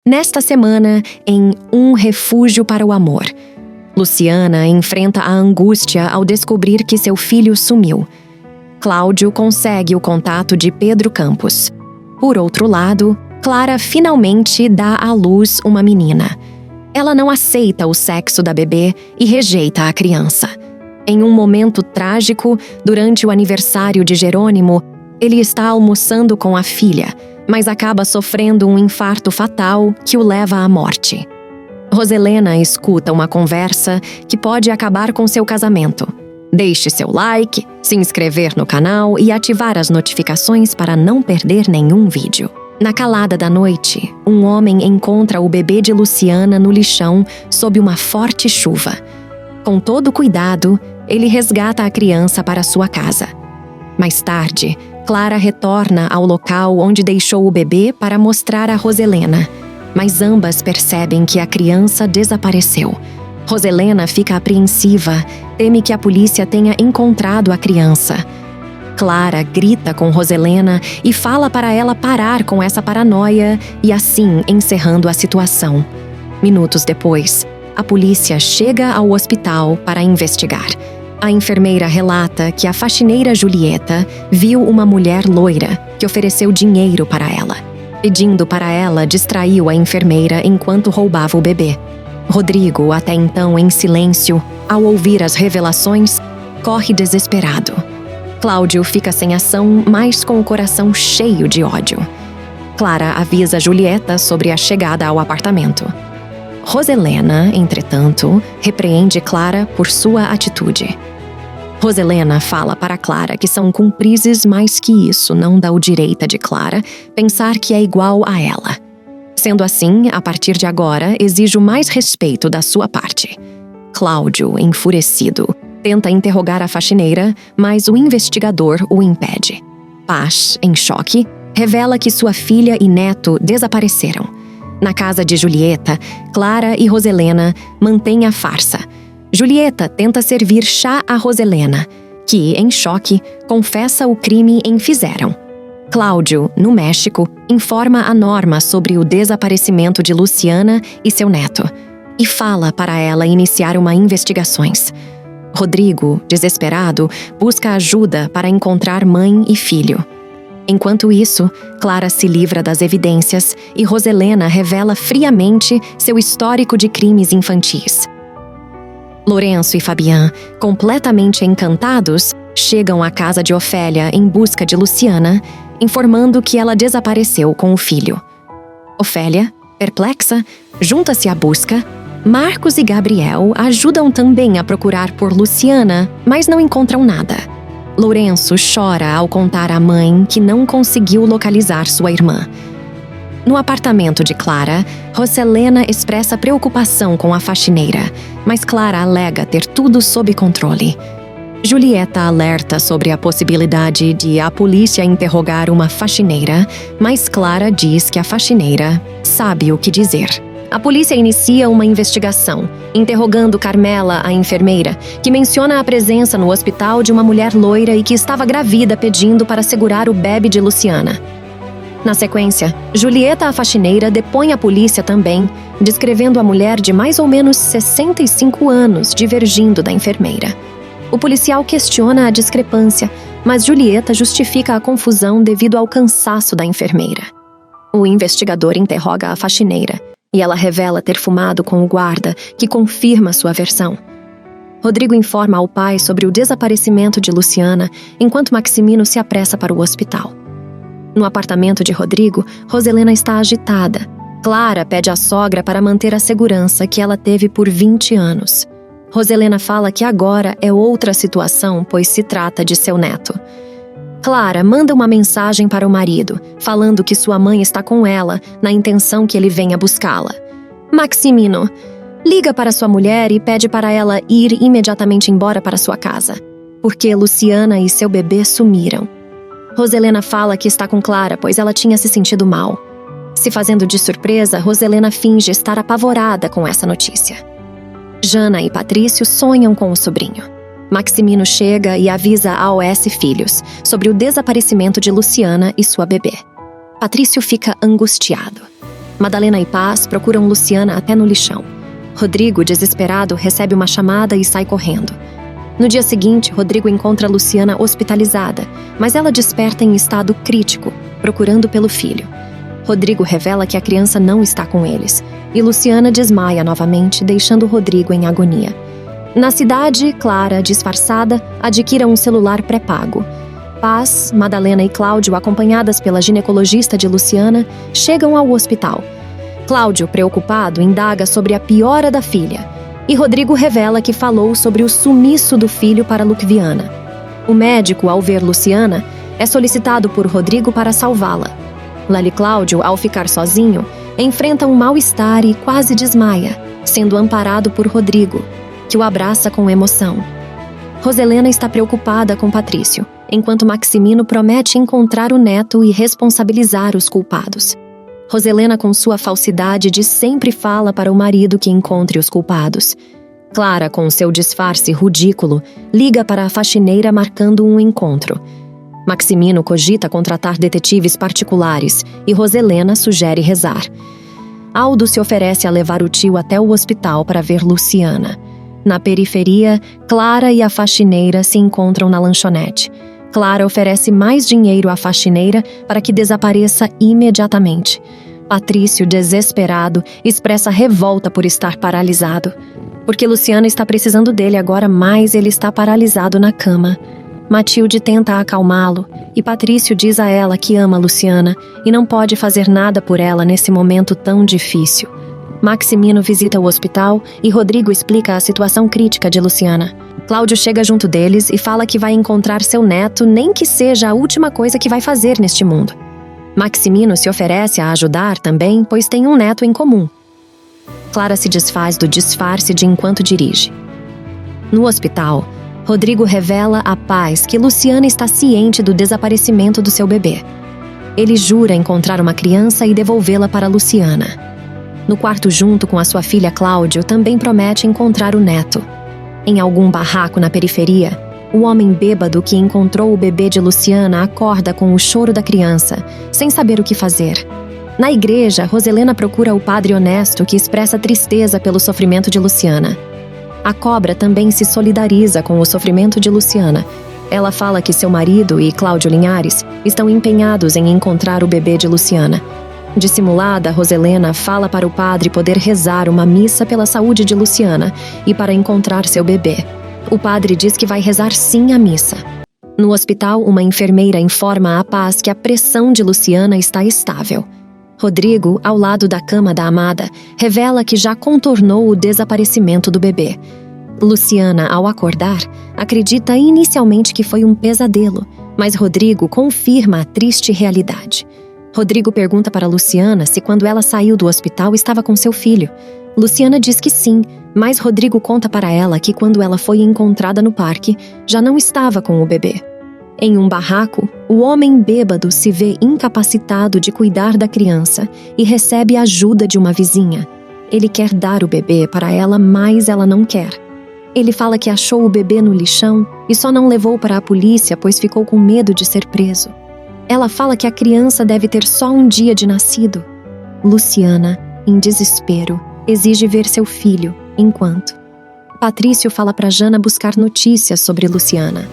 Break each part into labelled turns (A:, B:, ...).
A: Nesta semana, em Um Refúgio para o Amor, Luciana enfrenta a angústia ao descobrir que seu filho sumiu. Cláudio consegue o contato de Pedro Campos. Por outro lado, Clara finalmente dá à luz uma menina. Ela não aceita o sexo da bebê e rejeita a criança. Em um momento trágico, durante o aniversário de Jerônimo, ele está almoçando com a filha, mas acaba sofrendo um infarto fatal que o leva à morte. Roselena escuta uma conversa que pode acabar com seu casamento. Deixe seu like, se inscrever no canal e ativar as notificações para não perder nenhum vídeo. Na calada da noite, um homem encontra o bebê de Luciana no lixão sob uma forte chuva. Com todo cuidado, ele resgata a criança para sua casa. Mais tarde, Clara retorna ao local onde deixou o bebê para mostrar a Roselena, mas ambas percebem que a criança desapareceu. Roselena fica apreensiva, teme que a polícia tenha encontrado a criança. Clara grita com Roselena e fala para ela parar com essa paranoia e assim encerrando a situação. Minutos depois, a polícia chega ao hospital para investigar. A enfermeira relata que a faxineira Julieta viu uma mulher loira que ofereceu dinheiro para ela. Pedindo para ela, distraiu a enfermeira enquanto roubava o bebê. Rodrigo, até então em silêncio, ao ouvir as revelações, corre desesperado. Cláudio fica sem ação, mas com o coração cheio de ódio. Clara avisa Julieta sobre a chegada ao apartamento. Roselena, entretanto, repreende Clara por sua atitude. Roselena fala para Clara que são cúmplices, mas que isso não dá o direito de Clara pensar que é igual a ela. Sendo assim, a partir de agora, exijo mais respeito da sua parte. Cláudio, enfurecido, tenta interrogar a faxineira, mas o investigador o impede. Paz, em choque, revela que sua filha e neto desapareceram. Na casa de Julieta, Clara e Roselena mantêm a farsa. Julieta tenta servir chá a Roselena, que, em choque, confessa o crime em fizeram. Cláudio, no México, informa a Norma sobre o desaparecimento de Luciana e seu neto, e fala para ela iniciar uma investigações. Rodrigo, desesperado, busca ajuda para encontrar mãe e filho. Enquanto isso, Clara se livra das evidências e Roselena revela friamente seu histórico de crimes infantis. Lourenço e Fabián, completamente encantados, chegam à casa de Ofélia em busca de Luciana, informando que ela desapareceu com o filho. Ofélia, perplexa, junta-se à busca. Marcos e Gabriel ajudam também a procurar por Luciana, mas não encontram nada. Lourenço chora ao contar à mãe que não conseguiu localizar sua irmã. No apartamento de Clara, Roselena expressa preocupação com a faxineira, mas Clara alega ter tudo sob controle. Julieta alerta sobre a possibilidade de a polícia interrogar uma faxineira, mas Clara diz que a faxineira sabe o que dizer. A polícia inicia uma investigação, interrogando Carmela, a enfermeira, que menciona a presença no hospital de uma mulher loira e que estava grávida pedindo para segurar o bebê de Luciana. Na sequência, Julieta, a faxineira, depõe a polícia também, descrevendo a mulher de mais ou menos 65 anos divergindo da enfermeira. O policial questiona a discrepância, mas Julieta justifica a confusão devido ao cansaço da enfermeira. O investigador interroga a faxineira, e ela revela ter fumado com o guarda, que confirma sua versão. Rodrigo informa ao pai sobre o desaparecimento de Luciana, enquanto Maximino se apressa para o hospital. No apartamento de Rodrigo, Roselena está agitada. Clara pede à sogra para manter a segurança que ela teve por 20 anos. Roselena fala que agora é outra situação, pois se trata de seu neto. Clara manda uma mensagem para o marido, falando que sua mãe está com ela, na intenção que ele venha buscá-la. Maximino liga para sua mulher e pede para ela ir imediatamente embora para sua casa, porque Luciana e seu bebê sumiram. Roselena fala que está com Clara, pois ela tinha se sentido mal. Se fazendo de surpresa, Roselena finge estar apavorada com essa notícia. Jana e Patrício sonham com o sobrinho. Maximino chega e avisa a OS Filhos sobre o desaparecimento de Luciana e sua bebê. Patrício fica angustiado. Madalena e Paz procuram Luciana até no lixão. Rodrigo, desesperado, recebe uma chamada e sai correndo. No dia seguinte, Rodrigo encontra Luciana hospitalizada, mas ela desperta em estado crítico, procurando pelo filho. Rodrigo revela que a criança não está com eles, e Luciana desmaia novamente, deixando Rodrigo em agonia. Na cidade, Clara, disfarçada, adquire um celular pré-pago. Paz, Madalena e Cláudio, acompanhadas pela ginecologista de Luciana, chegam ao hospital. Cláudio, preocupado, indaga sobre a piora da filha, e Rodrigo revela que falou sobre o sumiço do filho para Lucviana. O médico, ao ver Luciana, é solicitado por Rodrigo para salvá-la. Lali Cláudio, ao ficar sozinho, enfrenta um mal-estar e quase desmaia, sendo amparado por Rodrigo, que o abraça com emoção. Roselena está preocupada com Patrício, enquanto Maximino promete encontrar o neto e responsabilizar os culpados. Roselena, com sua falsidade de sempre fala para o marido que encontre os culpados. Clara, com seu disfarce ridículo, liga para a faxineira marcando um encontro. Maximino cogita contratar detetives particulares e Roselena sugere rezar. Aldo se oferece a levar o tio até o hospital para ver Luciana. Na periferia, Clara e a faxineira se encontram na lanchonete. Clara oferece mais dinheiro à faxineira para que desapareça imediatamente. Patrício, desesperado, expressa revolta por estar paralisado. Porque Luciana está precisando dele agora, mas ele está paralisado na cama. Matilde tenta acalmá-lo e Patrício diz a ela que ama Luciana e não pode fazer nada por ela nesse momento tão difícil. Maximino visita o hospital e Rodrigo explica a situação crítica de Luciana. Cláudio chega junto deles e fala que vai encontrar seu neto, nem que seja a última coisa que vai fazer neste mundo. Maximino se oferece a ajudar também, pois tem um neto em comum. Clara se desfaz do disfarce de enquanto dirige. No hospital, Rodrigo revela a Paz que Luciana está ciente do desaparecimento do seu bebê. Ele jura encontrar uma criança e devolvê-la para Luciana. No quarto, junto com a sua filha Cláudio, também promete encontrar o neto. Em algum barraco na periferia, o homem bêbado que encontrou o bebê de Luciana acorda com o choro da criança, sem saber o que fazer. Na igreja, Roselena procura o padre honesto que expressa tristeza pelo sofrimento de Luciana. A cobra também se solidariza com o sofrimento de Luciana. Ela fala que seu marido e Cláudio Linhares estão empenhados em encontrar o bebê de Luciana. Dissimulada, Roselena fala para o padre poder rezar uma missa pela saúde de Luciana e para encontrar seu bebê. O padre diz que vai rezar sim a missa. No hospital, uma enfermeira informa a Paz que a pressão de Luciana está estável. Rodrigo, ao lado da cama da amada, revela que já contornou o desaparecimento do bebê. Luciana, ao acordar, acredita inicialmente que foi um pesadelo, mas Rodrigo confirma a triste realidade. Rodrigo pergunta para Luciana se quando ela saiu do hospital estava com seu filho. Luciana diz que sim, mas Rodrigo conta para ela que quando ela foi encontrada no parque, já não estava com o bebê. Em um barraco, o homem bêbado se vê incapacitado de cuidar da criança e recebe a ajuda de uma vizinha. Ele quer dar o bebê para ela, mas ela não quer. Ele fala que achou o bebê no lixão e só não levou para a polícia pois ficou com medo de ser preso. Ela fala que a criança deve ter só um dia de nascido. Luciana, em desespero, exige ver seu filho, enquanto Patrício fala para Jana buscar notícias sobre Luciana.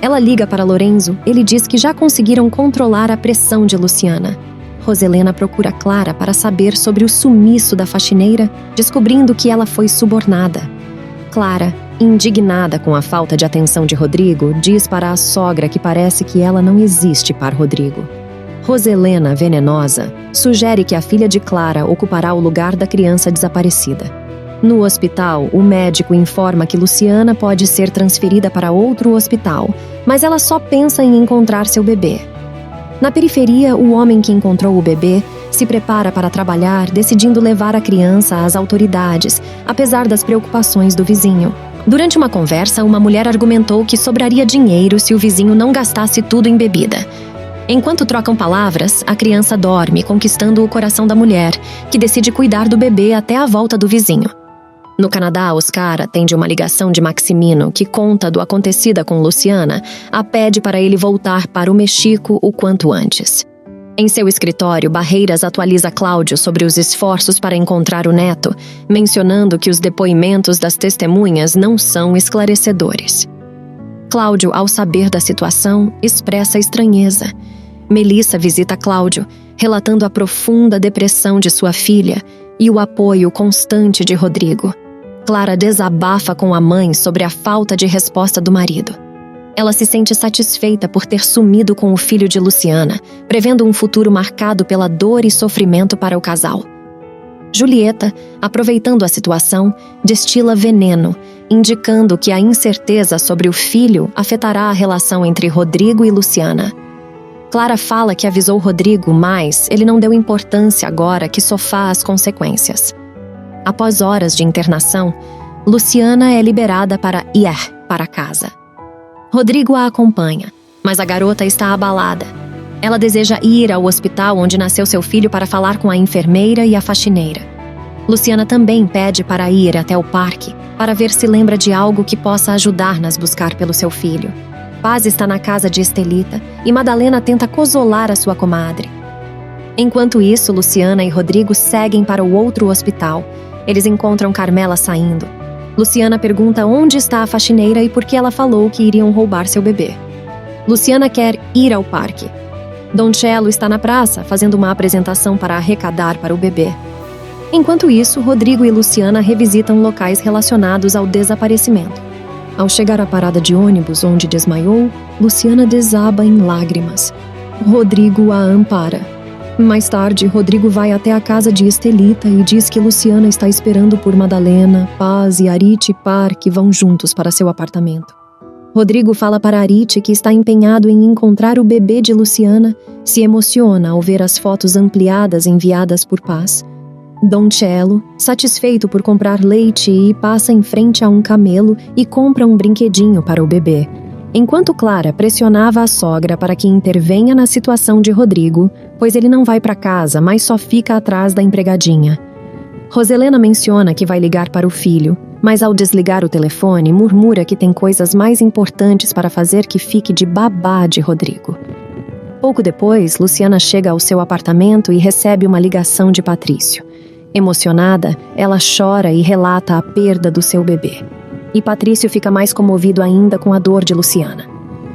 A: Ela liga para Lorenzo, ele diz que já conseguiram controlar a pressão de Luciana. Roselena procura Clara para saber sobre o sumiço da faxineira, descobrindo que ela foi subornada. Clara, indignada com a falta de atenção de Rodrigo, diz para a sogra que parece que ela não existe para Rodrigo. Roselena, venenosa, sugere que a filha de Clara ocupará o lugar da criança desaparecida. No hospital, o médico informa que Luciana pode ser transferida para outro hospital, mas ela só pensa em encontrar seu bebê. Na periferia, o homem que encontrou o bebê se prepara para trabalhar, decidindo levar a criança às autoridades, apesar das preocupações do vizinho. Durante uma conversa, uma mulher argumentou que sobraria dinheiro se o vizinho não gastasse tudo em bebida. Enquanto trocam palavras, a criança dorme, conquistando o coração da mulher, que decide cuidar do bebê até a volta do vizinho. No Canadá, Oscar atende uma ligação de Maximino, que conta do acontecido com Luciana, a pede para ele voltar para o México o quanto antes. Em seu escritório, Barreiras atualiza Cláudio sobre os esforços para encontrar o neto, mencionando que os depoimentos das testemunhas não são esclarecedores. Cláudio, ao saber da situação, expressa estranheza. Melissa visita Cláudio, relatando a profunda depressão de sua filha e o apoio constante de Rodrigo. Clara desabafa com a mãe sobre a falta de resposta do marido. Ela se sente satisfeita por ter sumido com o filho de Luciana, prevendo um futuro marcado pela dor e sofrimento para o casal. Julieta, aproveitando a situação, destila veneno, indicando que a incerteza sobre o filho afetará a relação entre Rodrigo e Luciana. Clara fala que avisou Rodrigo, mas ele não deu importância agora que sofá as consequências. Após horas de internação, Luciana é liberada para ir para casa. Rodrigo a acompanha, mas a garota está abalada. Ela deseja ir ao hospital onde nasceu seu filho para falar com a enfermeira e a faxineira. Luciana também pede para ir até o parque, para ver se lembra de algo que possa ajudar nas buscar pelo seu filho. Paz está na casa de Estelita e Madalena tenta consolar a sua comadre. Enquanto isso, Luciana e Rodrigo seguem para o outro hospital. Eles encontram Carmela saindo. Luciana pergunta onde está a faxineira e por que ela falou que iriam roubar seu bebê. Luciana quer ir ao parque. Don Cello está na praça, fazendo uma apresentação para arrecadar para o bebê. Enquanto isso, Rodrigo e Luciana revisitam locais relacionados ao desaparecimento. Ao chegar à parada de ônibus onde desmaiou, Luciana desaba em lágrimas. Rodrigo a ampara. Mais tarde, Rodrigo vai até a casa de Estelita e diz que Luciana está esperando por Madalena, Paz e Arite e Par, que vão juntos para seu apartamento. Rodrigo fala para Arite que está empenhado em encontrar o bebê de Luciana, se emociona ao ver as fotos ampliadas enviadas por Paz. Don Cello, satisfeito por comprar leite, passa em frente a um camelo e compra um brinquedinho para o bebê. Enquanto Clara pressionava a sogra para que intervenha na situação de Rodrigo, pois ele não vai para casa, mas só fica atrás da empregadinha. Roselena menciona que vai ligar para o filho, mas ao desligar o telefone, murmura que tem coisas mais importantes para fazer que fique de babá de Rodrigo. Pouco depois, Luciana chega ao seu apartamento e recebe uma ligação de Patrício. Emocionada, ela chora e relata a perda do seu bebê. E Patrício fica mais comovido ainda com a dor de Luciana.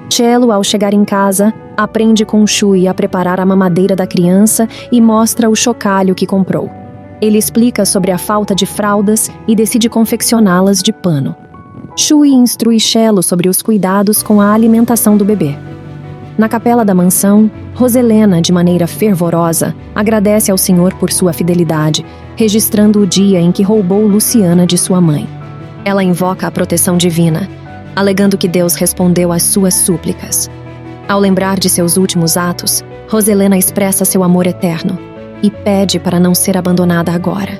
A: Cello, ao chegar em casa, aprende com Chui a preparar a mamadeira da criança e mostra o chocalho que comprou. Ele explica sobre a falta de fraldas e decide confeccioná-las de pano. Chui instrui Cello sobre os cuidados com a alimentação do bebê. Na capela da mansão, Roselena, de maneira fervorosa, agradece ao Senhor por sua fidelidade, registrando o dia em que roubou Luciana de sua mãe. Ela invoca a proteção divina, alegando que Deus respondeu às suas súplicas. Ao lembrar de seus últimos atos, Roselena expressa seu amor eterno e pede para não ser abandonada agora.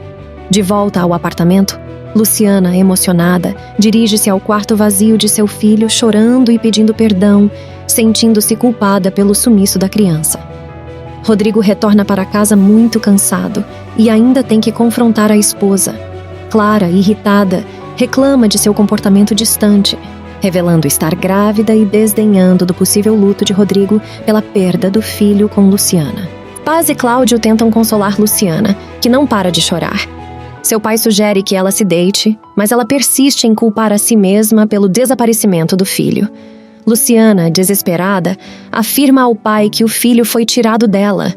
A: De volta ao apartamento, Luciana, emocionada, dirige-se ao quarto vazio de seu filho, chorando e pedindo perdão, sentindo-se culpada pelo sumiço da criança. Rodrigo retorna para casa muito cansado e ainda tem que confrontar a esposa. Clara, irritada, reclama de seu comportamento distante, revelando estar grávida e desdenhando do possível luto de Rodrigo pela perda do filho com Luciana. Paz e Cláudio tentam consolar Luciana, que não para de chorar. Seu pai sugere que ela se deite, mas ela persiste em culpar a si mesma pelo desaparecimento do filho. Luciana, desesperada, afirma ao pai que o filho foi tirado dela.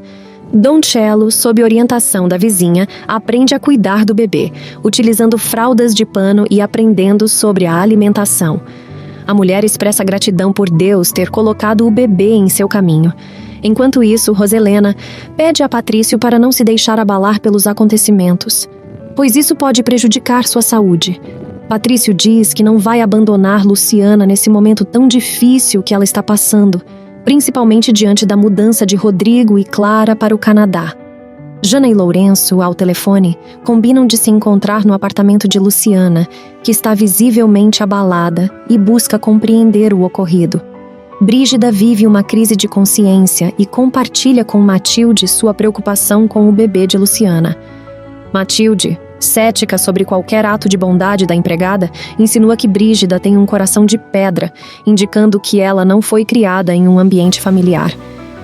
A: Don Cello, sob orientação da vizinha, aprende a cuidar do bebê, utilizando fraldas de pano e aprendendo sobre a alimentação. A mulher expressa gratidão por Deus ter colocado o bebê em seu caminho. Enquanto isso, Roselena pede a Patrício para não se deixar abalar pelos acontecimentos, pois isso pode prejudicar sua saúde. Patrício diz que não vai abandonar Luciana nesse momento tão difícil que ela está passando, principalmente diante da mudança de Rodrigo e Clara para o Canadá. Jana e Lourenço, ao telefone, combinam de se encontrar no apartamento de Luciana, que está visivelmente abalada e busca compreender o ocorrido. Brígida vive uma crise de consciência e compartilha com Matilde sua preocupação com o bebê de Luciana. Matilde, cética sobre qualquer ato de bondade da empregada, insinua que Brígida tem um coração de pedra, indicando que ela não foi criada em um ambiente familiar.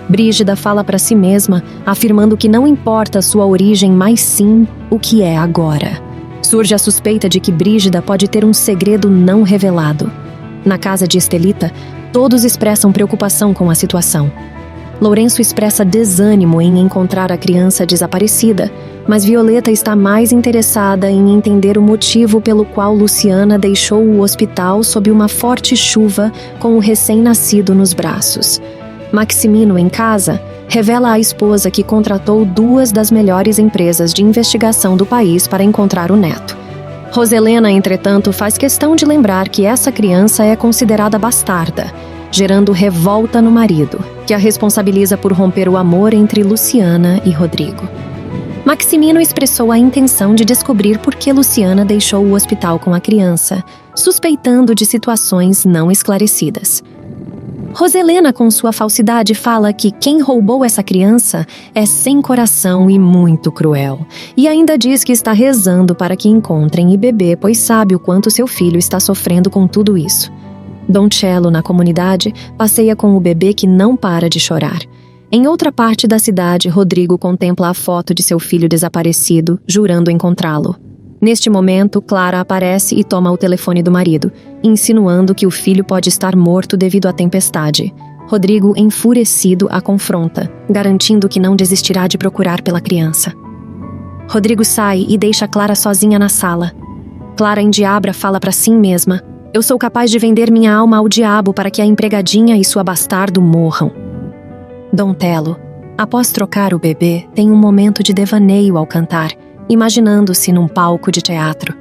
A: Brígida fala para si mesma, afirmando que não importa sua origem, mas sim o que é agora. Surge a suspeita de que Brígida pode ter um segredo não revelado. Na casa de Estelita, todos expressam preocupação com a situação. Lourenço expressa desânimo em encontrar a criança desaparecida, mas Violeta está mais interessada em entender o motivo pelo qual Luciana deixou o hospital sob uma forte chuva com o recém-nascido nos braços. Maximino, em casa, revela à esposa que contratou 2 das melhores empresas de investigação do país para encontrar o neto. Roselena, entretanto, faz questão de lembrar que essa criança é considerada bastarda, gerando revolta no marido, que a responsabiliza por romper o amor entre Luciana e Rodrigo. Maximino expressou a intenção de descobrir por que Luciana deixou o hospital com a criança, suspeitando de situações não esclarecidas. Roselena, com sua falsidade, fala que quem roubou essa criança é sem coração e muito cruel. E ainda diz que está rezando para que encontrem o bebê, pois sabe o quanto seu filho está sofrendo com tudo isso. Don Cello, na comunidade, passeia com o bebê que não para de chorar. Em outra parte da cidade, Rodrigo contempla a foto de seu filho desaparecido, jurando encontrá-lo. Neste momento, Clara aparece e toma o telefone do marido, insinuando que o filho pode estar morto devido à tempestade. Rodrigo, enfurecido, a confronta, garantindo que não desistirá de procurar pela criança. Rodrigo sai e deixa Clara sozinha na sala. Clara, endiabra, fala para si mesma: "Eu sou capaz de vender minha alma ao diabo para que a empregadinha e sua bastardo morram." Don Tello, após trocar o bebê, tem um momento de devaneio ao cantar, imaginando-se num palco de teatro.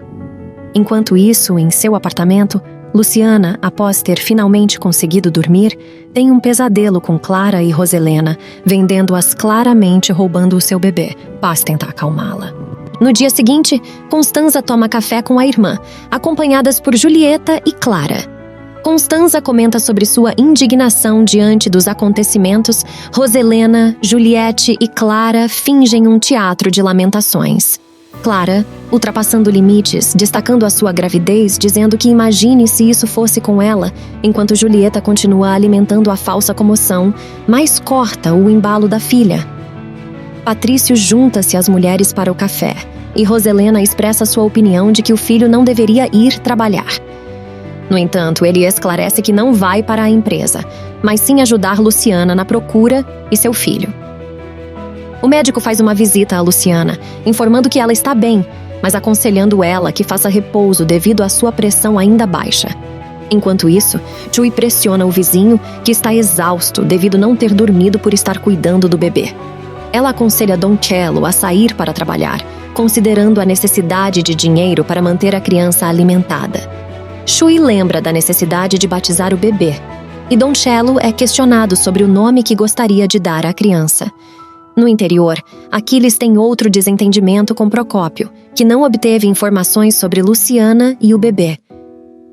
A: Enquanto isso, em seu apartamento, Luciana, após ter finalmente conseguido dormir, tem um pesadelo com Clara e Roselena, vendendo-as claramente roubando o seu bebê. Paz tenta acalmá-la. No dia seguinte, Constanza toma café com a irmã, acompanhadas por Julieta e Clara. Constanza comenta sobre sua indignação diante dos acontecimentos. Roselena, Juliette e Clara fingem um teatro de lamentações. Clara, ultrapassando limites, destacando a sua gravidez, dizendo que imagine se isso fosse com ela, enquanto Julieta continua alimentando a falsa comoção, mas corta o embalo da filha. Patrício junta-se às mulheres para o café, e Roselena expressa sua opinião de que o filho não deveria ir trabalhar. No entanto, ele esclarece que não vai para a empresa, mas sim ajudar Luciana na procura e seu filho. O médico faz uma visita a Luciana, informando que ela está bem, mas aconselhando ela que faça repouso devido à sua pressão ainda baixa. Enquanto isso, Chuy pressiona o vizinho, que está exausto devido não ter dormido por estar cuidando do bebê. Ela aconselha Don Cello a sair para trabalhar, considerando a necessidade de dinheiro para manter a criança alimentada. Chuy lembra da necessidade de batizar o bebê, e Don Cello é questionado sobre o nome que gostaria de dar à criança. No interior, Aquiles tem outro desentendimento com Procópio, que não obteve informações sobre Luciana e o bebê.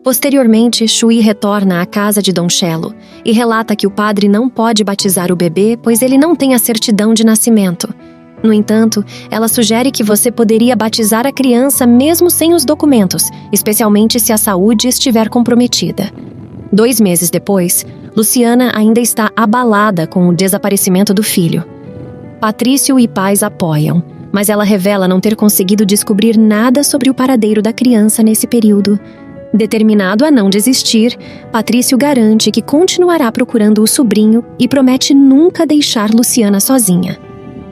A: Posteriormente, Chuy retorna à casa de Don Cello e relata que o padre não pode batizar o bebê, pois ele não tem a certidão de nascimento. No entanto, ela sugere que você poderia batizar a criança mesmo sem os documentos, especialmente se a saúde estiver comprometida. 2 meses depois, Luciana ainda está abalada com o desaparecimento do filho. Patrício e pais apoiam, mas ela revela não ter conseguido descobrir nada sobre o paradeiro da criança nesse período. Determinado a não desistir, Patrício garante que continuará procurando o sobrinho e promete nunca deixar Luciana sozinha.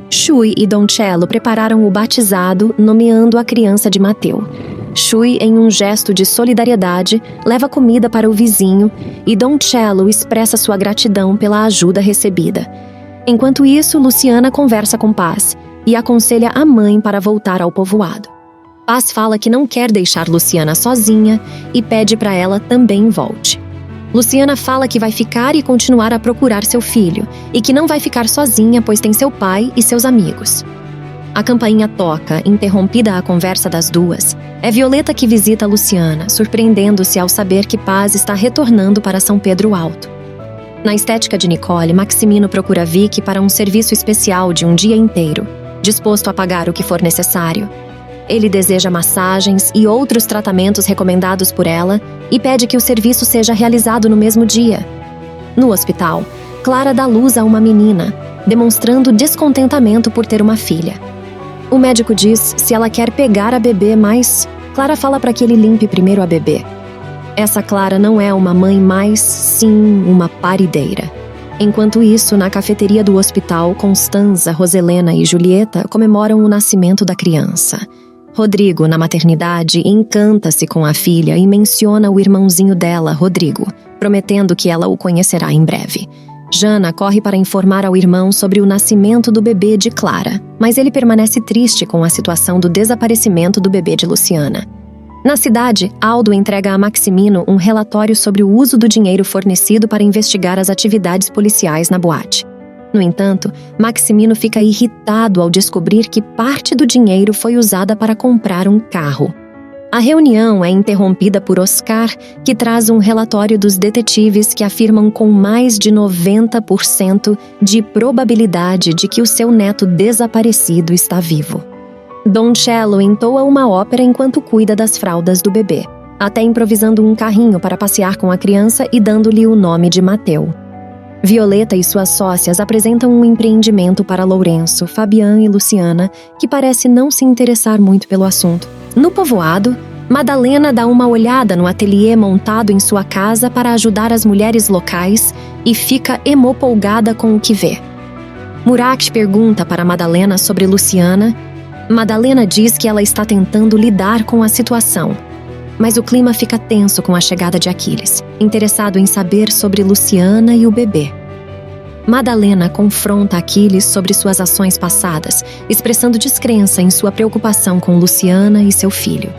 A: Chuy e Don Cello prepararam o batizado, nomeando a criança de Mateu. Chuy, em um gesto de solidariedade, leva comida para o vizinho e Don Cello expressa sua gratidão pela ajuda recebida. Enquanto isso, Luciana conversa com Paz e aconselha a mãe para voltar ao povoado. Paz fala que não quer deixar Luciana sozinha e pede para ela também volte. Luciana fala que vai ficar e continuar a procurar seu filho e que não vai ficar sozinha, pois tem seu pai e seus amigos. A campainha toca, interrompida a conversa das duas. É Violeta que visita Luciana, surpreendendo-se ao saber que Paz está retornando para São Pedro Alto. Na estética de Nicole, Maximino procura Vicky para um serviço especial de um dia inteiro, disposto a pagar o que for necessário. Ele deseja massagens e outros tratamentos recomendados por ela e pede que o serviço seja realizado no mesmo dia. No hospital, Clara dá luz a uma menina, demonstrando descontentamento por ter uma filha. O médico diz se ela quer pegar a bebê, mas Clara fala para que ele limpe primeiro a bebê. Essa Clara não é uma mãe, mas sim uma parideira. Enquanto isso, na cafeteria do hospital, Constanza, Roselena e Julieta comemoram o nascimento da criança. Rodrigo, na maternidade, encanta-se com a filha e menciona o irmãozinho dela, Rodrigo, prometendo que ela o conhecerá em breve. Jana corre para informar ao irmão sobre o nascimento do bebê de Clara, mas ele permanece triste com a situação do desaparecimento do bebê de Luciana. Na cidade, Aldo entrega a Maximino um relatório sobre o uso do dinheiro fornecido para investigar as atividades policiais na boate. No entanto, Maximino fica irritado ao descobrir que parte do dinheiro foi usada para comprar um carro. A reunião é interrompida por Oscar, que traz um relatório dos detetives que afirmam com mais de 90% de probabilidade de que o seu neto desaparecido está vivo. Don Cello entoa uma ópera enquanto cuida das fraldas do bebê, até improvisando um carrinho para passear com a criança e dando-lhe o nome de Mateu. Violeta e suas sócias apresentam um empreendimento para Lourenço, Fabian e Luciana, que parece não se interessar muito pelo assunto. No povoado, Madalena dá uma olhada no ateliê montado em sua casa para ajudar as mulheres locais e fica empolgada com o que vê. Murat pergunta para Madalena sobre Luciana. Madalena diz que ela está tentando lidar com a situação, mas o clima fica tenso com a chegada de Aquiles, interessado em saber sobre Luciana e o bebê. Madalena confronta Aquiles sobre suas ações passadas, expressando descrença em sua preocupação com Luciana e seu filho.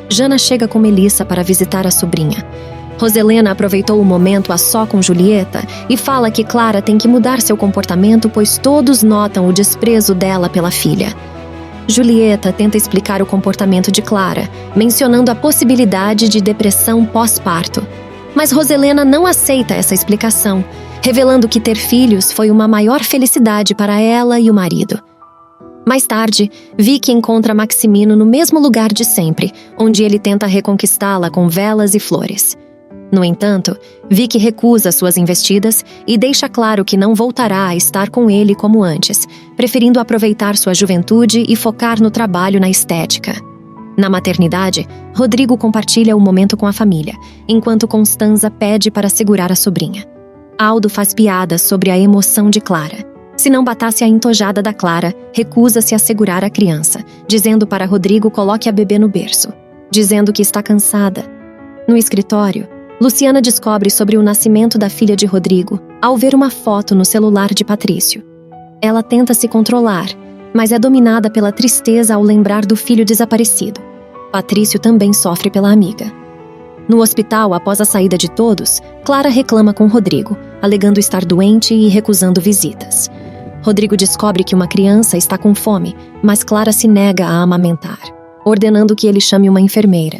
A: Jana chega com Melissa para visitar a sobrinha. Roselena aproveitou o momento a só com Julieta e fala que Clara tem que mudar seu comportamento, pois todos notam o desprezo dela pela filha. Julieta tenta explicar o comportamento de Clara, mencionando a possibilidade de depressão pós-parto. Mas Roselena não aceita essa explicação, revelando que ter filhos foi uma maior felicidade para ela e o marido. Mais tarde, Vicky encontra Maximino no mesmo lugar de sempre, onde ele tenta reconquistá-la com velas e flores. No entanto, Vicky recusa suas investidas e deixa claro que não voltará a estar com ele como antes, preferindo aproveitar sua juventude e focar no trabalho na estética. Na maternidade, Rodrigo compartilha o momento com a família, enquanto Constanza pede para segurar a sobrinha. Aldo faz piadas sobre a emoção de Clara. Se não batasse a entojada da Clara, recusa-se a segurar a criança, dizendo para Rodrigo coloque a bebê no berço, dizendo que está cansada. No escritório, Luciana descobre sobre o nascimento da filha de Rodrigo ao ver uma foto no celular de Patrício. Ela tenta se controlar, mas é dominada pela tristeza ao lembrar do filho desaparecido. Patrício também sofre pela amiga. No hospital, após a saída de todos, Clara reclama com Rodrigo, alegando estar doente e recusando visitas. Rodrigo descobre que uma criança está com fome, mas Clara se nega a amamentar, ordenando que ele chame uma enfermeira.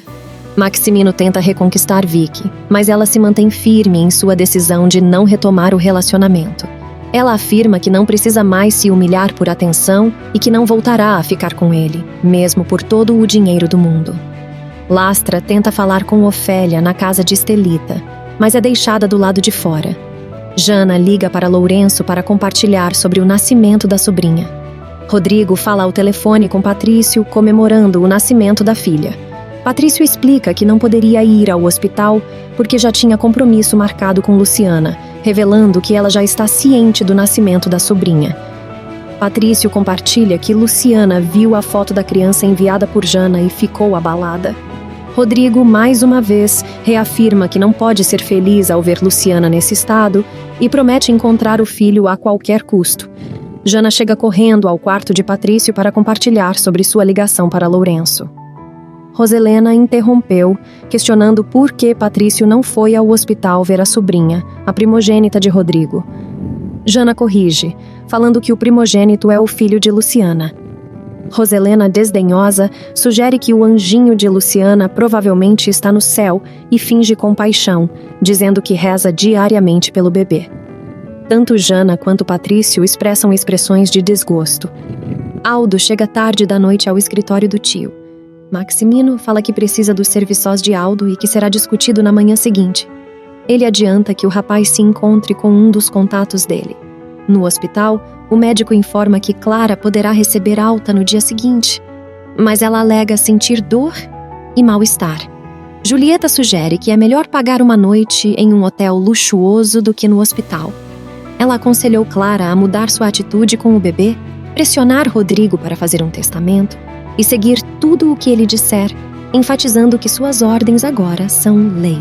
A: Maximino tenta reconquistar Vicky, mas ela se mantém firme em sua decisão de não retomar o relacionamento. Ela afirma que não precisa mais se humilhar por atenção e que não voltará a ficar com ele, mesmo por todo o dinheiro do mundo. Lastra tenta falar com Ofélia na casa de Estelita, mas é deixada do lado de fora. Jana liga para Lourenço para compartilhar sobre o nascimento da sobrinha. Rodrigo fala ao telefone com Patrício comemorando o nascimento da filha. Patrício explica que não poderia ir ao hospital porque já tinha compromisso marcado com Luciana, revelando que ela já está ciente do nascimento da sobrinha. Patrício compartilha que Luciana viu a foto da criança enviada por Jana e ficou abalada. Rodrigo, mais uma vez, reafirma que não pode ser feliz ao ver Luciana nesse estado e promete encontrar o filho a qualquer custo. Jana chega correndo ao quarto de Patrício para compartilhar sobre sua ligação para Lourenço. Roselena interrompeu, questionando por que Patrício não foi ao hospital ver a sobrinha, a primogênita de Rodrigo. Jana corrige, falando que o primogênito é o filho de Luciana. Roselena, desdenhosa, sugere que o anjinho de Luciana provavelmente está no céu e finge compaixão, dizendo que reza diariamente pelo bebê. Tanto Jana quanto Patrício expressam expressões de desgosto. Aldo chega tarde da noite ao escritório do tio. Maximino fala que precisa dos serviços de Aldo e que será discutido na manhã seguinte. Ele adianta que o rapaz se encontre com um dos contatos dele. No hospital, o médico informa que Clara poderá receber alta no dia seguinte, mas ela alega sentir dor e mal-estar. Julieta sugere que é melhor pagar uma noite em um hotel luxuoso do que no hospital. Ela aconselhou Clara a mudar sua atitude com o bebê, pressionar Rodrigo para fazer um testamento e seguir tudo o que ele disser, enfatizando que suas ordens agora são lei.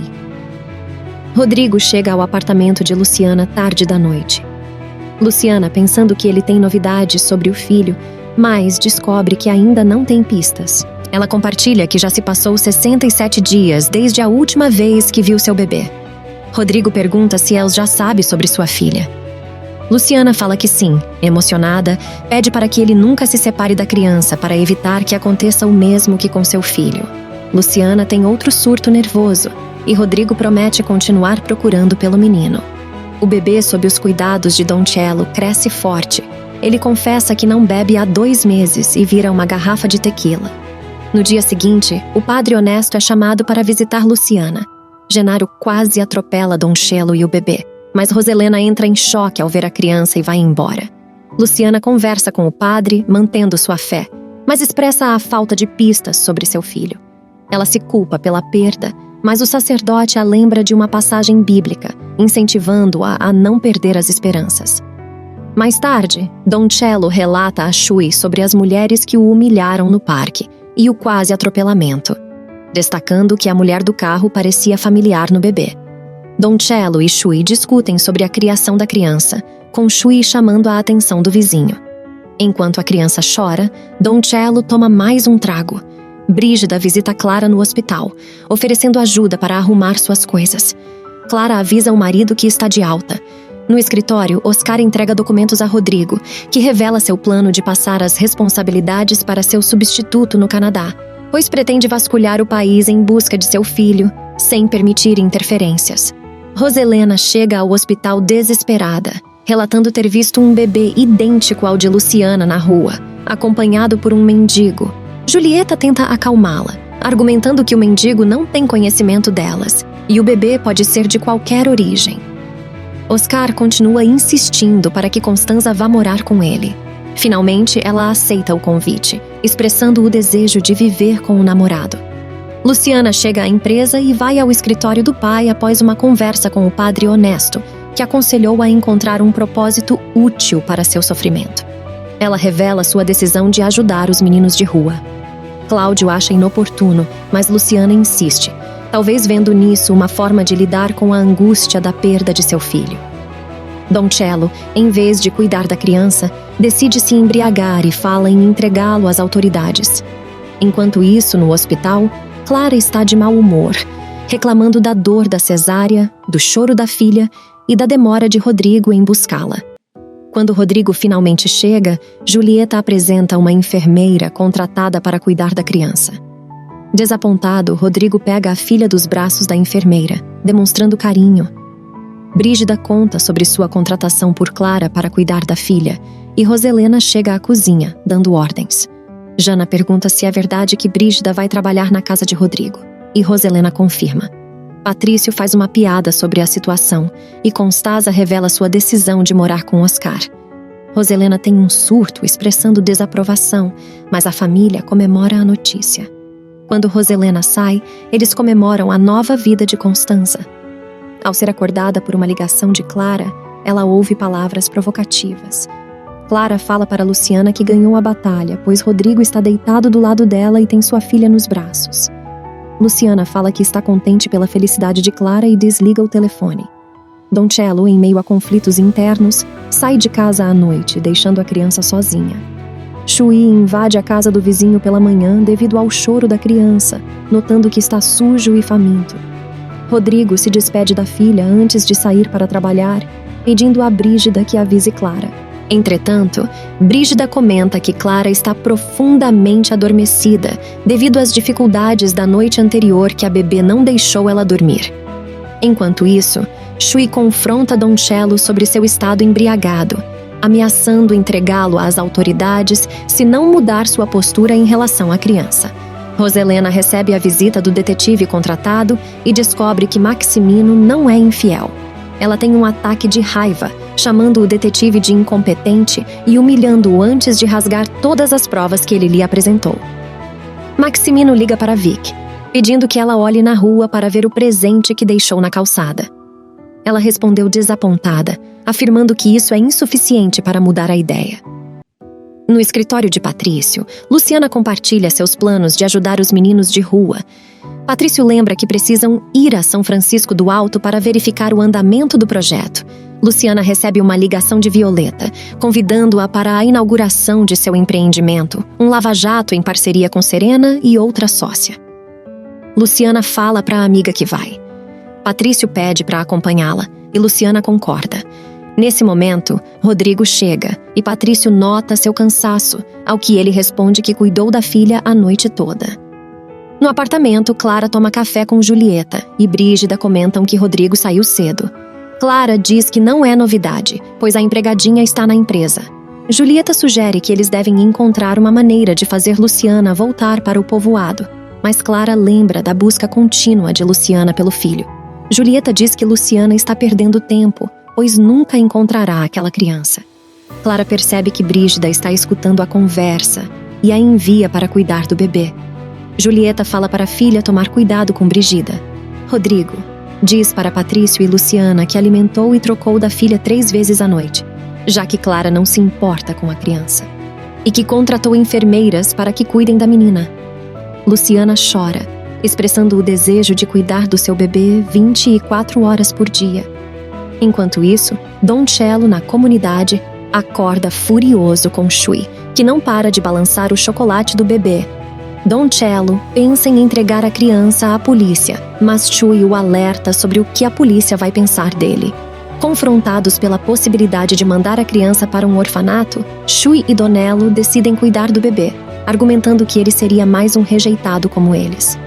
A: Rodrigo chega ao apartamento de Luciana tarde da noite. Luciana, pensando que ele tem novidades sobre o filho, mas descobre que ainda não tem pistas. Ela compartilha que já se passou 67 dias desde a última vez que viu seu bebê. Rodrigo pergunta se Els já sabe sobre sua filha. Luciana fala que sim, emocionada, pede para que ele nunca se separe da criança para evitar que aconteça o mesmo que com seu filho. Luciana tem outro surto nervoso e Rodrigo promete continuar procurando pelo menino. O bebê, sob os cuidados de Don Cello, cresce forte. Ele confessa que não bebe há 2 meses e vira uma garrafa de tequila. No dia seguinte, o padre honesto é chamado para visitar Luciana. Genaro quase atropela Don Cello e o bebê, mas Roselena entra em choque ao ver a criança e vai embora. Luciana conversa com o padre, mantendo sua fé, mas expressa a falta de pistas sobre seu filho. Ela se culpa pela perda, mas o sacerdote a lembra de uma passagem bíblica, incentivando-a a não perder as esperanças. Mais tarde, Don Cello relata a Shui sobre as mulheres que o humilharam no parque e o quase atropelamento, destacando que a mulher do carro parecia familiar no bebê. Don Cello e Shui discutem sobre a criação da criança, com Shui chamando a atenção do vizinho. Enquanto a criança chora, Don Cello toma mais um trago. Brígida visita Clara no hospital, oferecendo ajuda para arrumar suas coisas. Clara avisa o marido que está de alta. No escritório, Oscar entrega documentos a Rodrigo, que revela seu plano de passar as responsabilidades para seu substituto no Canadá, pois pretende vasculhar o país em busca de seu filho, sem permitir interferências. Roselena chega ao hospital desesperada, relatando ter visto um bebê idêntico ao de Luciana na rua, acompanhado por um mendigo. Julieta tenta acalmá-la, argumentando que o mendigo não tem conhecimento delas e o bebê pode ser de qualquer origem. Oscar continua insistindo para que Constanza vá morar com ele. Finalmente, ela aceita o convite, expressando o desejo de viver com o namorado. Luciana chega à empresa e vai ao escritório do pai após uma conversa com o padre honesto, que aconselhou a encontrar um propósito útil para seu sofrimento. Ela revela sua decisão de ajudar os meninos de rua. Cláudio acha inoportuno, mas Luciana insiste, talvez vendo nisso uma forma de lidar com a angústia da perda de seu filho. Don Cello, em vez de cuidar da criança, decide se embriagar e fala em entregá-lo às autoridades. Enquanto isso, no hospital, Clara está de mau humor, reclamando da dor da cesárea, do choro da filha e da demora de Rodrigo em buscá-la. Quando Rodrigo finalmente chega, Julieta apresenta uma enfermeira contratada para cuidar da criança. Desapontado, Rodrigo pega a filha dos braços da enfermeira, demonstrando carinho. Brígida conta sobre sua contratação por Clara para cuidar da filha, e Roselena chega à cozinha, dando ordens. Jana pergunta se é verdade que Brígida vai trabalhar na casa de Rodrigo, e Roselena confirma. Patrício faz uma piada sobre a situação e Constanza revela sua decisão de morar com Oscar. Roselena tem um surto expressando desaprovação, mas a família comemora a notícia. Quando Roselena sai, eles comemoram a nova vida de Constanza. Ao ser acordada por uma ligação de Clara, ela ouve palavras provocativas. Clara fala para Luciana que ganhou a batalha, pois Rodrigo está deitado do lado dela e tem sua filha nos braços. Luciana fala que está contente pela felicidade de Clara e desliga o telefone. Don Cello, em meio a conflitos internos, sai de casa à noite, deixando a criança sozinha. Shui invade a casa do vizinho pela manhã devido ao choro da criança, notando que está sujo e faminto. Rodrigo se despede da filha antes de sair para trabalhar, pedindo a Brígida que avise Clara. Entretanto, Brígida comenta que Clara está profundamente adormecida devido às dificuldades da noite anterior que a bebê não deixou ela dormir. Enquanto isso, Shui confronta Don Cello sobre seu estado embriagado, ameaçando entregá-lo às autoridades se não mudar sua postura em relação à criança. Roselena recebe a visita do detetive contratado e descobre que Maximino não é infiel. Ela tem um ataque de raiva, chamando o detetive de incompetente e humilhando-o antes de rasgar todas as provas que ele lhe apresentou. Maximino liga para Vic, pedindo que ela olhe na rua para ver o presente que deixou na calçada. Ela respondeu desapontada, afirmando que isso é insuficiente para mudar a ideia. No escritório de Patrício, Luciana compartilha seus planos de ajudar os meninos de rua. Patrício lembra que precisam ir a São Francisco do Alto para verificar o andamento do projeto. Luciana recebe uma ligação de Violeta, convidando-a para a inauguração de seu empreendimento, um lava-jato em parceria com Serena e outra sócia. Luciana fala para a amiga que vai. Patrício pede para acompanhá-la e Luciana concorda. Nesse momento, Rodrigo chega e Patrício nota seu cansaço, ao que ele responde que cuidou da filha a noite toda. No apartamento, Clara toma café com Julieta e Brígida comentam que Rodrigo saiu cedo. Clara diz que não é novidade, pois a empregadinha está na empresa. Julieta sugere que eles devem encontrar uma maneira de fazer Luciana voltar para o povoado, mas Clara lembra da busca contínua de Luciana pelo filho. Julieta diz que Luciana está perdendo tempo, pois nunca encontrará aquela criança. Clara percebe que Brígida está escutando a conversa e a envia para cuidar do bebê. Julieta fala para a filha tomar cuidado com Brígida. Rodrigo diz para Patrício e Luciana que alimentou e trocou da filha 3 vezes à noite, já que Clara não se importa com a criança, e que contratou enfermeiras para que cuidem da menina. Luciana chora, expressando o desejo de cuidar do seu bebê 24 horas por dia. Enquanto isso, Don Cello, na comunidade, acorda furioso com Shui, que não para de balançar o chocolate do bebê. Don Cello pensa em entregar a criança à polícia, mas Shui o alerta sobre o que a polícia vai pensar dele. Confrontados pela possibilidade de mandar a criança para um orfanato, Shui e Donello decidem cuidar do bebê, argumentando que ele seria mais um rejeitado como eles.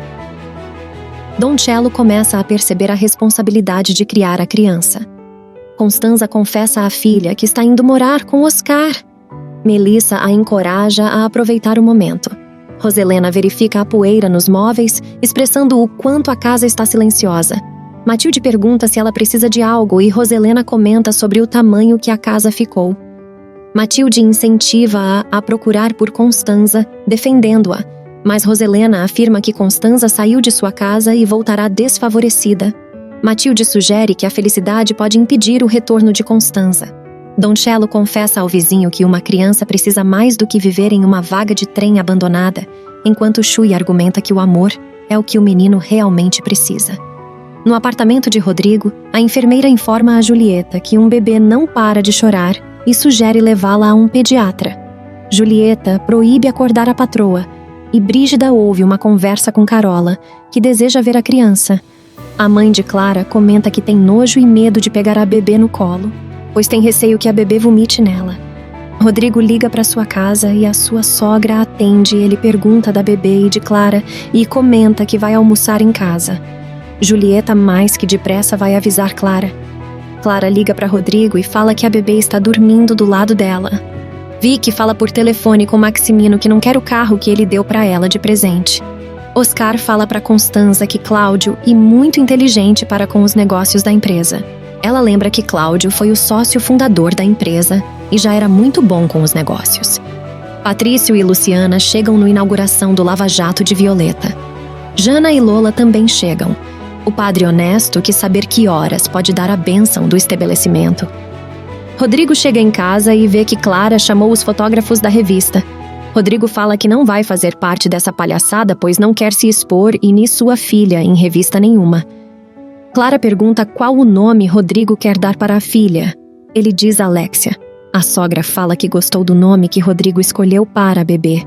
A: Don Cello começa a perceber a responsabilidade de criar a criança. Constanza confessa à filha que está indo morar com Oscar. Melissa a encoraja a aproveitar o momento. Roselena verifica a poeira nos móveis, expressando o quanto a casa está silenciosa. Matilde pergunta se ela precisa de algo e Roselena comenta sobre o tamanho que a casa ficou. Matilde incentiva-a a procurar por Constanza, defendendo-a, mas Roselena afirma que Constanza saiu de sua casa e voltará desfavorecida. Matilde sugere que a felicidade pode impedir o retorno de Constanza. Don Cello confessa ao vizinho que uma criança precisa mais do que viver em uma vaga de trem abandonada, enquanto Shui argumenta que o amor é o que o menino realmente precisa. No apartamento de Rodrigo, a enfermeira informa a Julieta que um bebê não para de chorar e sugere levá-la a um pediatra. Julieta proíbe acordar a patroa e Brígida ouve uma conversa com Carola, que deseja ver a criança. A mãe de Clara comenta que tem nojo e medo de pegar a bebê no colo, pois tem receio que a bebê vomite nela. Rodrigo liga para sua casa e a sua sogra atende. Ele pergunta da bebê e de Clara e comenta que vai almoçar em casa. Julieta, mais que depressa, vai avisar Clara. Clara liga para Rodrigo e fala que a bebê está dormindo do lado dela. Vicky fala por telefone com Maximino que não quer o carro que ele deu para ela de presente. Oscar fala para Constanza que Cláudio é muito inteligente para com os negócios da empresa. Ela lembra que Cláudio foi o sócio fundador da empresa e já era muito bom com os negócios. Patrício e Luciana chegam na inauguração do Lava Jato de Violeta. Jana e Lola também chegam. O padre honesto quis saber que horas pode dar a bênção do estabelecimento. Rodrigo chega em casa e vê que Clara chamou os fotógrafos da revista. Rodrigo fala que não vai fazer parte dessa palhaçada, pois não quer se expor e nem sua filha em revista nenhuma. Clara pergunta qual o nome Rodrigo quer dar para a filha. Ele diz Alexia. A sogra fala que gostou do nome que Rodrigo escolheu para a bebê.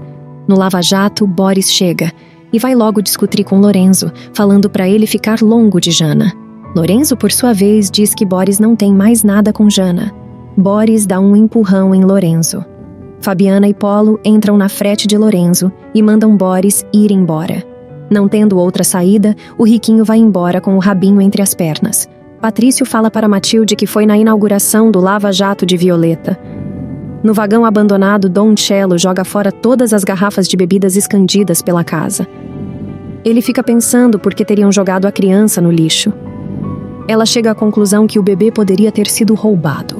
A: No Lava Jato, Boris chega e vai logo discutir com Lorenzo, falando para ele ficar longo de Jana. Lorenzo, por sua vez, diz que Boris não tem mais nada com Jana. Boris dá um empurrão em Lorenzo. Fabiana e Polo entram na frete de Lorenzo e mandam Boris ir embora. Não tendo outra saída, o riquinho vai embora com o rabinho entre as pernas. Patrício fala para Matilde que foi na inauguração do Lava Jato de Violeta. No vagão abandonado, Don Cello joga fora todas as garrafas de bebidas escondidas pela casa.
B: Ele fica pensando por que teriam jogado a criança no lixo. Ela chega à conclusão que o bebê poderia ter sido roubado.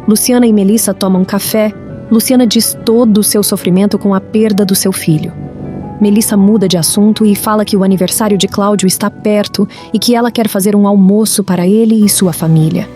B: Luciana e Melissa tomam café. Luciana diz todo o seu sofrimento com a perda do seu filho. Melissa muda de assunto e fala que o aniversário de Cláudio está perto e que ela quer fazer um almoço para ele e sua família.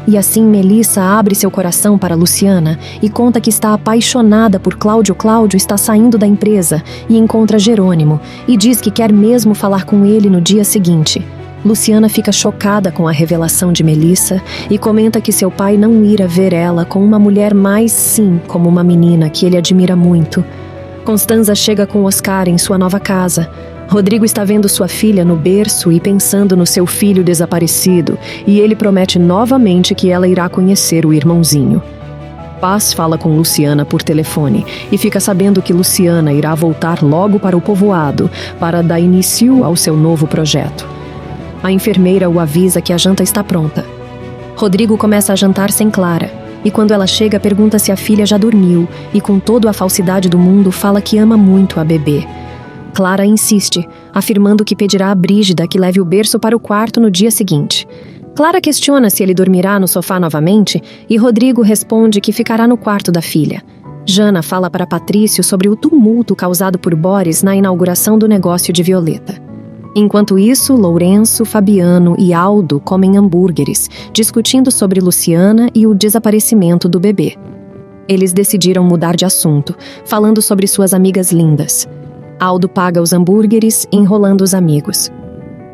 B: E assim Melissa abre seu coração para Luciana e conta que está apaixonada por Cláudio. Cláudio está saindo da empresa e encontra Jerônimo e diz que quer mesmo falar com ele no dia seguinte. Luciana fica chocada com a revelação de Melissa e comenta que seu pai não irá ver ela com uma mulher, mas sim como uma menina que ele admira muito. Constanza chega com Oscar em sua nova casa. Rodrigo está vendo sua filha no berço e pensando no seu filho desaparecido, e ele promete novamente que ela irá conhecer o irmãozinho. Paz fala com Luciana por telefone e fica sabendo que Luciana irá voltar logo para o povoado para dar início ao seu novo projeto. A enfermeira o avisa que a janta está pronta. Rodrigo começa a jantar sem Clara, e quando ela chega pergunta se a filha já dormiu e com toda a falsidade do mundo fala que ama muito a bebê. Clara insiste, afirmando que pedirá a Brígida que leve o berço para o quarto no dia seguinte. Clara questiona se ele dormirá no sofá novamente e Rodrigo responde que ficará no quarto da filha. Jana fala para Patrício sobre o tumulto causado por Boris na inauguração do negócio de Violeta. Enquanto isso, Lourenço, Fabiano e Aldo comem hambúrgueres, discutindo sobre Luciana e o desaparecimento do bebê. Eles decidiram mudar de assunto, falando sobre suas amigas lindas. Aldo paga os hambúrgueres, enrolando os amigos.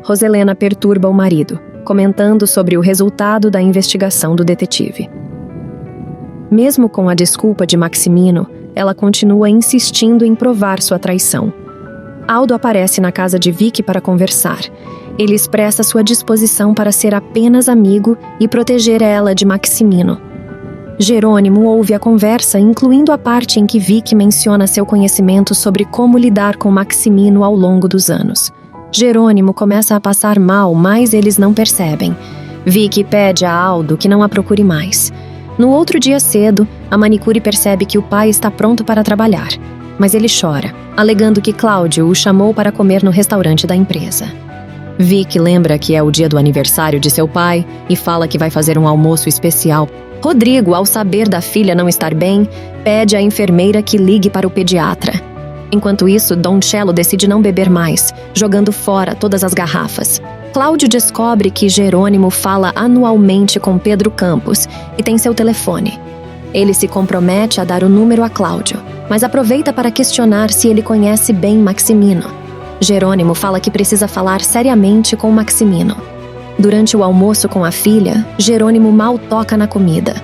B: Roselena perturba o marido, comentando sobre o resultado da investigação do detetive. Mesmo com a desculpa de Maximino, ela continua insistindo em provar sua traição. Aldo aparece na casa de Vicky para conversar. Ele expressa sua disposição para ser apenas amigo e proteger ela de Maximino. Jerônimo ouve a conversa, incluindo a parte em que Vicky menciona seu conhecimento sobre como lidar com Maximino ao longo dos anos. Jerônimo começa a passar mal, mas eles não percebem. Vicky pede a Aldo que não a procure mais. No outro dia cedo, a manicure percebe que o pai está pronto para trabalhar. Mas ele chora, alegando que Cláudio o chamou para comer no restaurante da empresa. Vicky lembra que é o dia do aniversário de seu pai e fala que vai fazer um almoço especial. Rodrigo, ao saber da filha não estar bem, pede à enfermeira que ligue para o pediatra. Enquanto isso, Don Cello decide não beber mais, jogando fora todas as garrafas. Cláudio descobre que Jerônimo fala anualmente com Pedro Campos e tem seu telefone. Ele se compromete a dar o número a Cláudio, mas aproveita para questionar se ele conhece bem Maximino. Jerônimo fala que precisa falar seriamente com Maximino. Durante o almoço com a filha, Jerônimo mal toca na comida.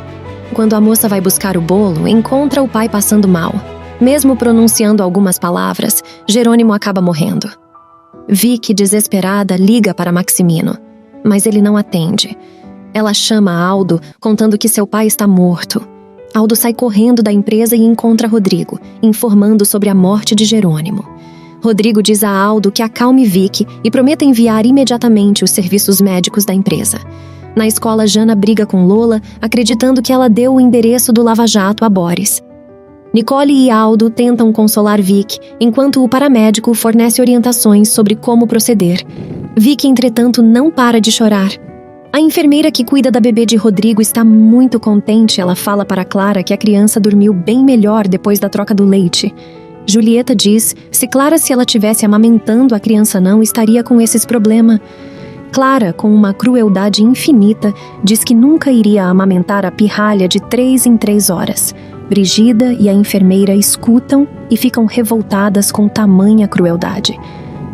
B: Quando a moça vai buscar o bolo, encontra o pai passando mal. Mesmo pronunciando algumas palavras, Jerônimo acaba morrendo. Vicky, desesperada, liga para Maximino, mas ele não atende. Ela chama Aldo, contando que seu pai está morto. Aldo sai correndo da empresa e encontra Rodrigo, informando sobre a morte de Jerônimo. Rodrigo diz a Aldo que acalme Vicky e prometa enviar imediatamente os serviços médicos da empresa. Na escola, Jana briga com Lola, acreditando que ela deu o endereço do Lava Jato a Boris. Nicole e Aldo tentam consolar Vicky, enquanto o paramédico fornece orientações sobre como proceder. Vicky, entretanto, não para de chorar. A enfermeira que cuida da bebê de Rodrigo está muito contente. Ela fala para Clara que a criança dormiu bem melhor depois da troca do leite. Julieta diz se Clara, se ela tivesse amamentando a criança, não estaria com esses problemas. Clara, com uma crueldade infinita, diz que nunca iria amamentar a pirralha de 3 em 3 horas. Brigida e a enfermeira escutam e ficam revoltadas com tamanha crueldade.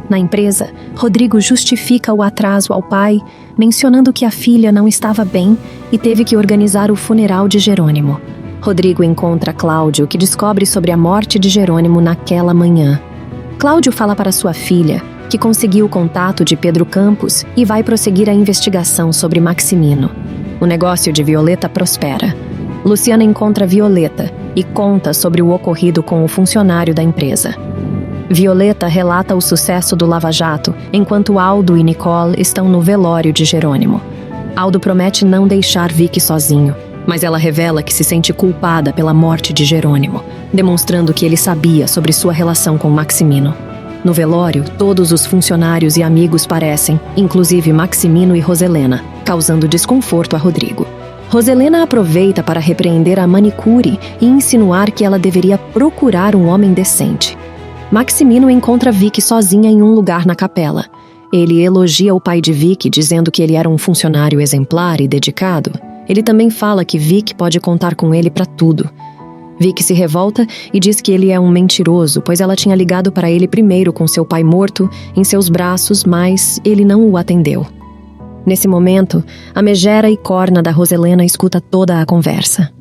B: Na empresa, Rodrigo justifica o atraso ao pai, mencionando que a filha não estava bem e teve que organizar o funeral de Jerônimo. Rodrigo encontra Cláudio, que descobre sobre a morte de Jerônimo naquela manhã. Cláudio fala para sua filha que conseguiu o contato de Pedro Campos e vai prosseguir a investigação sobre Maximino. O negócio de Violeta prospera. Luciana encontra Violeta e conta sobre o ocorrido com o funcionário da empresa. Violeta relata o sucesso do Lava Jato, enquanto Aldo e Nicole estão no velório de Jerônimo. Aldo promete não deixar Vicky sozinho, mas ela revela que se sente culpada pela morte de Jerônimo, demonstrando que ele sabia sobre sua relação com Maximino. No velório, todos os funcionários e amigos parecem, inclusive Maximino e Roselena, causando desconforto a Rodrigo. Roselena aproveita para repreender a manicure e insinuar que ela deveria procurar um homem decente. Maximino encontra Vicky sozinha em um lugar na capela. Ele elogia o pai de Vicky, dizendo que ele era um funcionário exemplar e dedicado. Ele também fala que Vicky pode contar com ele para tudo. Vicky se revolta e diz que ele é um mentiroso, pois ela tinha ligado para ele primeiro com seu pai morto em seus braços, mas ele não o atendeu. Nesse momento, a megera e corna da Roselena escuta toda a conversa.